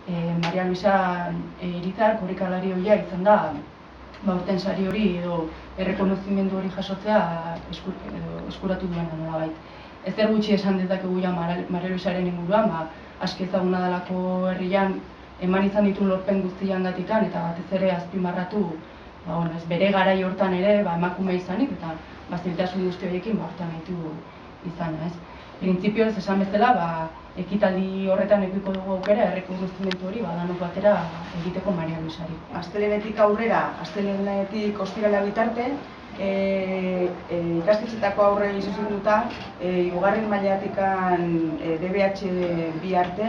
Maria Luisa Irizar, korrikalari hoia izan da, urten sari hori edo errekonozimendu hori jasotzea eskuratu duena nolabait. Ezer gutxi esan dezakegu ja Maria Luisaren inguruan, aski ezaguna delako herrian eman izan dituen lorpen guztiangatikan eta batez ere azpimarratu bere garai hortan ere emakume izanik eta zailtasun guzti horiekin hortan ditu izana. Printzipioz esan bezala, ekitaldi horretan edukiko dugu aukera errekonozimendu hori danok batera egiteko Maria Luisari. Astelehenetik aurrera, astelehenetik ostirala bitarte, ikastetxetako aurrei zuzenduta, hirugarren mailatikan DBH bi arte,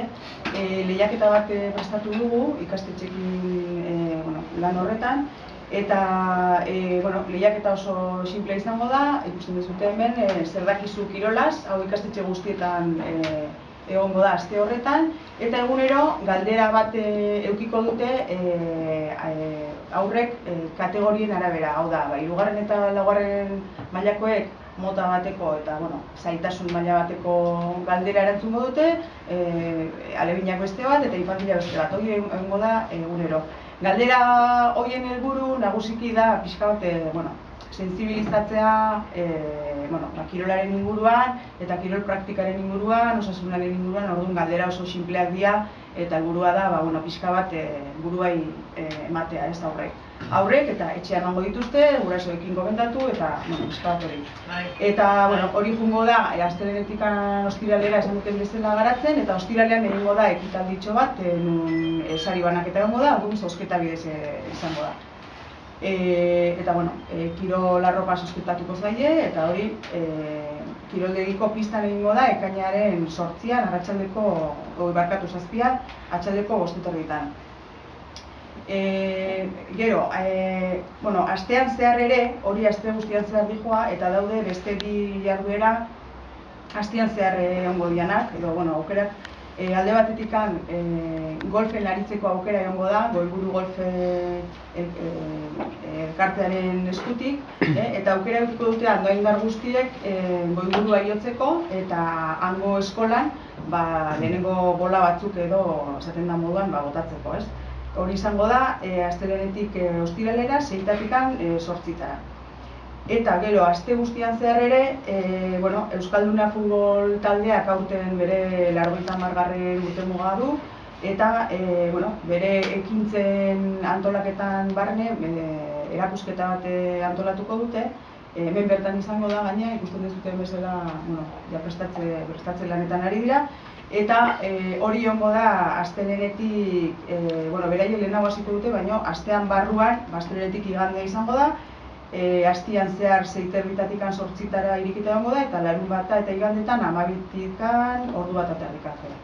lehiaketa bat prestatu dugu ikastetxekin lan horretan, eta lehiaketa oso simplea izango da, ikusten duzute hemen, zer dakizu kirolaz, hau ikastetxe guztietan egongo da aste horretan, eta egunero galdera bat edukiko dute aurrek kategorien arabera, hau da, hirugarren eta laugarren mailakoek mota bateko eta zailtasun maila bateko galdera erantzungo dute, alebinak beste bat eta infantila beste bat, hori egongo da egunero. Galdera horien helburu nagusiki da pixka bat sentsibilizatzea kirolaren inguruan eta kirol praktikaren inguruan, osasunaren inguruan, orduan galdera oso sinpleak dira eta helburua da pixka bat buruai ematea ez aurrek. Aurrek eta etxean emango dituzte, gurasoekin komentatu eta pixka bat hori. Eta hori jungo da, astelehenetik ostiralera esan duten bezala garatzen eta ostiralean egingo da ekitalditxo bat, sari banaketa egongo da, zozketa bidez izango da. Eta kirol arropa zozketatuko zaie eta hori kiroldegiko pistan egingo da ekainaren 8an, zazpian, atxaldeko 5:30. Gero, astean zehar ere, hori aste guztian zehar dijoa eta daude beste bi jarduera astean zehar egongo dianak, edo aukerak. Alde batetik golfen aritzeko aukera egongo da, Goiburu Golf elkartearen eskutik, eta aukera edukiko dute handoindar guztiek Goiburua jotzeko eta hango eskolan lehenengo bola batzuk edo esaten da moduan botatzeko. Hori izango da, astelehenetik ostiralera, 6-tatik 8-tara. Eta gero, aste guztian zehar ere, Euskalduna futbol taldeak aurten bere 80. urtemuga du, eta bere ekintzen antolaketan barne erakusketa bat antolatuko dute. Hemen bertan izango da, gaina, ikusten dezuten bezala prestatze lanetan ari dira. Eta hori egongo da astelehenetik, beraien lehenago hasiko dute, baina astean barruan, astelehenetik igandea izango da, astian zehar 6:30-tik 8-tara irikita egongo da, eta larunbata eta igandetan 12-tik ordu bat aterrikatzera.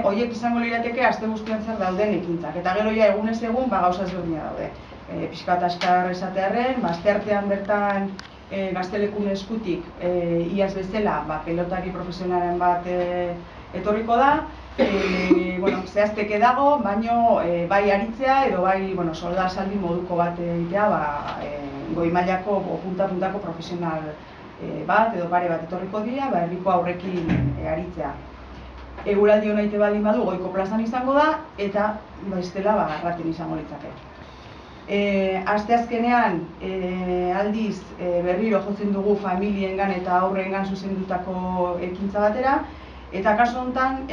Horiek izango lirateke aste guztian zer dauden ekintzak, eta gero ja egunez egun gauza ezberdina daude. Pixka bat askar esatearren, asteartean bertan Gaztelekun eskutik iaz bezala pelotari profesionalen bat etorriko da, zehazteke dago, baino bai aritzea edo bai solda saldi moduko bat egitea goi mailako punta-puntako profesional bat edo pare bat etorriko dira, herriko aurrekin aritzea. Eguraldi hona ite baldin badu goiko plazan izango da eta bestela erraten izango litzake. Asteazkenean aldiz berriro jotzen dugu familiengan eta aurrengan zuzendutako ekintza batera, eta kasu honetan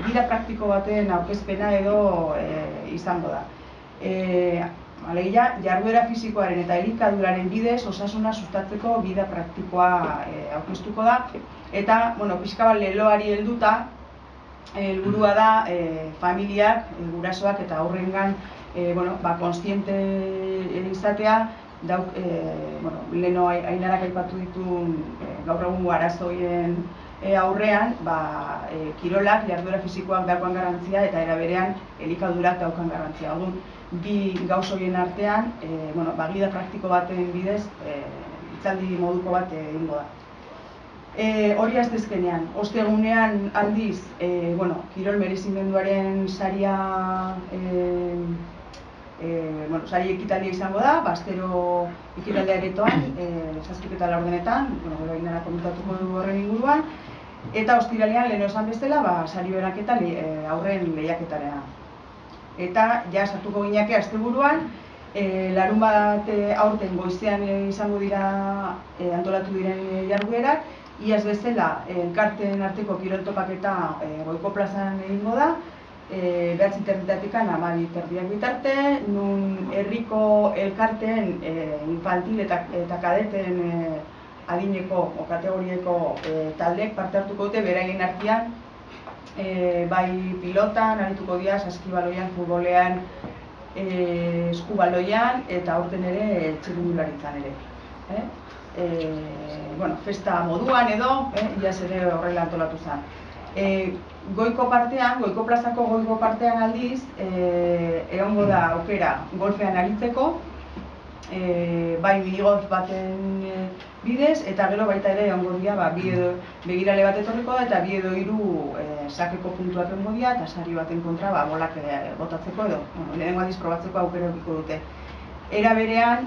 gida praktiko baten aurkezpena edo izango da. Alegia, jarduera fisikoaren eta elikaduraren bidez osasuna sustatzeko gida praktikoa aurkeztuko da, eta pixka bat leloari helduta helburua da familiak, gurasoak eta aurrengan kontziente izatea, leheno Ainarak aipatu dituen gaur egungo arazoien aurrean, kirolak, jarduera fisikoak daukan garrantzia eta era berean elikadurak daukan garrantzia. Orduan, bi gauz horien artean, gida praktiko baten bidez, hitzaldi moduko bat egingo da. Hori asteazkenean, ostegunean aldiz, kirol merezimenduaren saria sari ekitaldia izango da, astero ekitaldia aretoan, 7 eta 4 gero Ainarak komentatuko du horren inguruan. Eta ostiralean lehen esan bezala, sari banaketa aurren lehiaketara. Eta ja sartuko gineke asteburuan, larun bat aurten goizean izango dira antolatu diren jarduerak, iaz bezala elkarteen arteko kirol topaketa Goiko plazan egingo da, 9:30 12:30 bitarte, nun herriko elkarteen infantil eta kadeten adineko o kategorieko taldeek parte hartuko dute beraien artean, bai pilotan, arituko dira, saskibaloian, futbolean, eskubaloian eta aurten ere txirrindularitzan ere. Festa moduan edo, iaz ere horrela antolatu zen. Goiko plazako goiko partean aldiz, egongo da aukera golfean aritzeko, bai minigolf baten bidez, eta gero baita ere egongo dira begirale bat etorriko da, eta 2 edo 3 sakeko puntuak egongo dira, eta sari baten kontra bolak botatzeko edo, lehenengo aldiz probatzeko aukera edukiko dute. Era berean,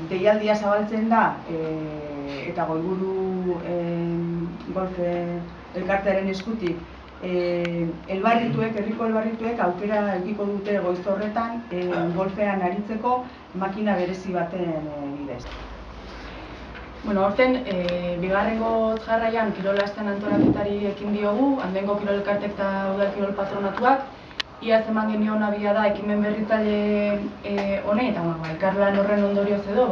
deialdia zabaltzen da, eta Goiburu golf elkartearen eskutik, herriko elbarrituek aukera edukiko dute goiz horretan golfean aritzeko makina berezi baten bidez. Aurten, bigarrengo jarraian kirola astean antolaketari ekin diogu, Andoaingo Kirol Elkartek eta Udal Kirol Patronatuak. Iaz eman genion abia da ekimen berritzaile honi, eta elkarlan horren ondorioz edo,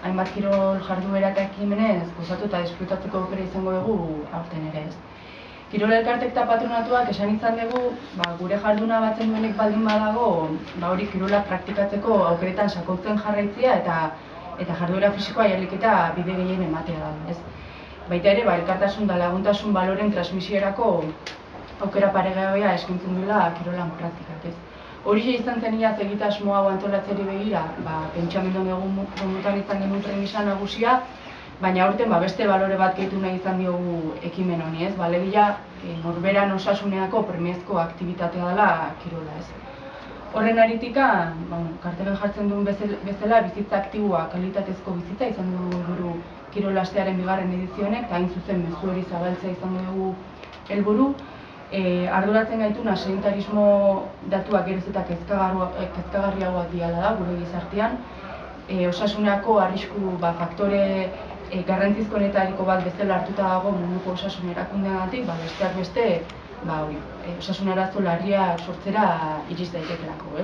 hainbat kirol jarduera eta ekimenez gozatu eta disfrutatzeko aukera izango dugu aurten ere ez. Kirol Elkartek eta Patronatuak esan izan dugu, gure jarduna batzen duenik baldin badago, hori kirola praktikatzeko aukeretan sakontzen jarraitzea eta jarduera fisikoa ahalik eta bide gehien ematea da. Baita ere, elkartasun da laguntasun baloren transmisiorako aukera paregabea eskaintzen duela kirolan praktikak. Hori izan zen iaz egitasmo hau antolatzeri begira, pentsamendu egun izan genuen premisa nagusia, baina aurten beste balore bat gehitu nahi izan diogu ekimen honi, balegia norberan osasuneako premiazko aktibitatea dela kirola. Horren aritika, kartelen jartzen duen bezala bizitza aktiboa, kalitatezko bizitza izan dugu helburu kirola astearen bigarren edizionek, eta hain zuzen mezu hori zabaltzea izango dugu helburu. Arduratzen gaituna sedentarismo datuak geroz eta kezkagarriagoak diala da gure gizartean. Osasunerako arrisku faktore garrantzizkoenetariko bat bezala hartuta dago munduko osasun erakundeagatik, besteak beste osasun arazo larriak sortzera iris daitekelako.